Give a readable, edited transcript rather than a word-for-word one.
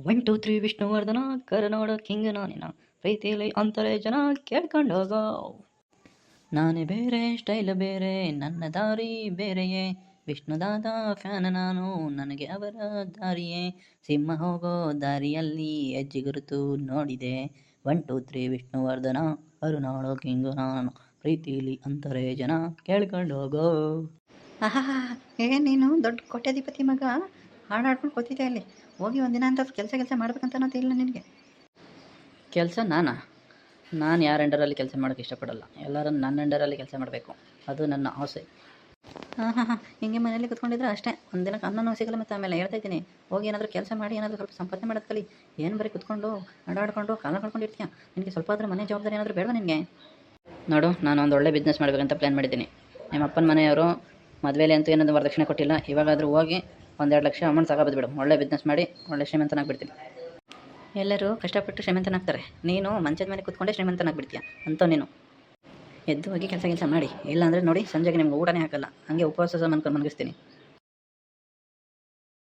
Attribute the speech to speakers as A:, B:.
A: One two three Vishnuvardhan ಕರುನಾಡ king ನಾನಿನ ಪ್ರೀತಿಲಿ ಅಂತಾರೆ ಜನ ಕೇಳ್ಕೊಂಡೋಗ. ನಾನೇ ಬೇರೆ ಸ್ಟೈಲ್ ಬೇರೆ ನನ್ನ ದಾರಿ ಬೇರೆಯೇ, ವಿಷ್ಣುದಾದ ಫ್ಯಾನ್ ನಾನು ನನಗೆ ಅವರ ದಾರಿಯೇ, ಸಿಂಹ ಹೋಗೋ ದಾರಿಯಲ್ಲಿ ಹೆಜ್ಜೆ ಗುರುತು ನೋಡಿದೆ. ಒನ್ ಟೂ ತ್ರೀ ವಿಷ್ಣುವರ್ಧನ ಕರುನಾಡ ಕಿಂಗ್ ನಾನು ಪ್ರೀತಿಲಿ ಅಂತಾರೆ ಜನ ಕೇಳ್ಕೊಂಡೋಗೋ.
B: ಆಹಾ, ನೀನು ದೊಡ್ಡ ಕೋಟ್ಯಾಧಿಪತಿ ಮಗ ಹಾಡಾಡ್ಕೊಂಡು ಕೂತಿದ್ದೆ ಅಲ್ಲಿ. ಹೋಗಿ ಒಂದಿನ ಅಂತ ಕೆಲಸ ಮಾಡ್ಬೇಕಂತ ಅನ್ನೋದು ಇಲ್ಲ ನಿನಗೆ.
A: ಕೆಲಸ ನಾನು ಯಾರ ಅಂಡರಲ್ಲಿ ಕೆಲಸ ಮಾಡೋಕ್ಕೆ ಇಷ್ಟಪಡಲ್ಲ. ಎಲ್ಲರೂ ನನ್ನ ಅಂಡರಲ್ಲಿ ಕೆಲಸ ಮಾಡಬೇಕು, ಅದು ನನ್ನ ಆಸೆ.
B: ಹಾಂ, ಹಿಂಗೆ ಮನೇಲಿ ಕುತ್ಕೊಂಡಿದ್ರೆ ಅಷ್ಟೇ, ಒಂದಿನಕ್ಕೆ ಅನ್ನನೂ ಸಿಗಲ್ಲ. ಮತ್ತು ಆಮೇಲೆ ಹೇಳ್ತಾ ಇದ್ದೀನಿ, ಹೋಗಿ ಏನಾದರೂ ಕೆಲಸ ಮಾಡಿ ಏನಾದರೂ ಸ್ವಲ್ಪ ಸಂಪಾದನೆ ಮಾಡೋದು ಕಲಿ. ಏನು ಬರೀ ಕುತ್ಕೊಂಡು ಹಾಡಾಡ್ಕೊಂಡು ಕಾಲ ಕಳ್ಕೊಂಡಿರ್ತೀಯ. ನಿನಗೆ ಸ್ವಲ್ಪ ಆದರೂ ಮನೆ ಜವಾಬ್ದಾರಿ ಏನಾದರೂ ಬೇಡವಾ ನಿನಗೆ?
A: ನೋಡು, ನಾನು ಒಂದು ಒಳ್ಳೆ ಬಿಸ್ನೆಸ್ ಮಾಡಬೇಕಂತ ಪ್ಲ್ಯಾನ್ ಮಾಡಿದ್ದೀನಿ. ನಿಮ್ಮ ಅಪ್ಪನ ಮನೆಯವರು ಮದುವೆಲಿ ಅಂತೂ ಏನಾದರೂ ವರದಕ್ಷಿಣೆ ಕೊಟ್ಟಿಲ್ಲ. ಇವಾಗಾದರೂ ಹೋಗಿ 1-2 ಲಕ್ಷ ಅಮೌಂಟ್ ತಗೊಬಂದು ಬಿಡು. ಒಳ್ಳೆ ಬಿಸ್ನೆಸ್ ಮಾಡಿ ಒಳ್ಳೆ ಶ್ರೀಮಂತನಾಗ್ಬಿಡ್ತೀನಿ.
B: ಎಲ್ಲರೂ ಕಷ್ಟಪಟ್ಟು ಶ್ರೀಮಂತನಾಗ್ತಾರೆ, ನೀನು ಮಂಚದ ಮೇಲೆ ಕುತ್ಕೊಂಡೇ ಶ್ರೀಮಂತನಾಗ್ಬಿಡ್ತೀಯ ಅಂತ. ನೀನು ಎದ್ದು ಹೋಗಿ ಕೆಲಸ ಮಾಡಿ, ಇಲ್ಲಾಂದರೆ ನೋಡಿ ಸಂಜೆಗೆ ನಿಮ್ಗೆ ಊಟನೇ ಹಾಕಲ್ಲ, ಹಾಗೆ ಉಪವಾಸ ಮನ್ಕೊಂಡು ಮಲಗಿಸ್ತೀನಿ.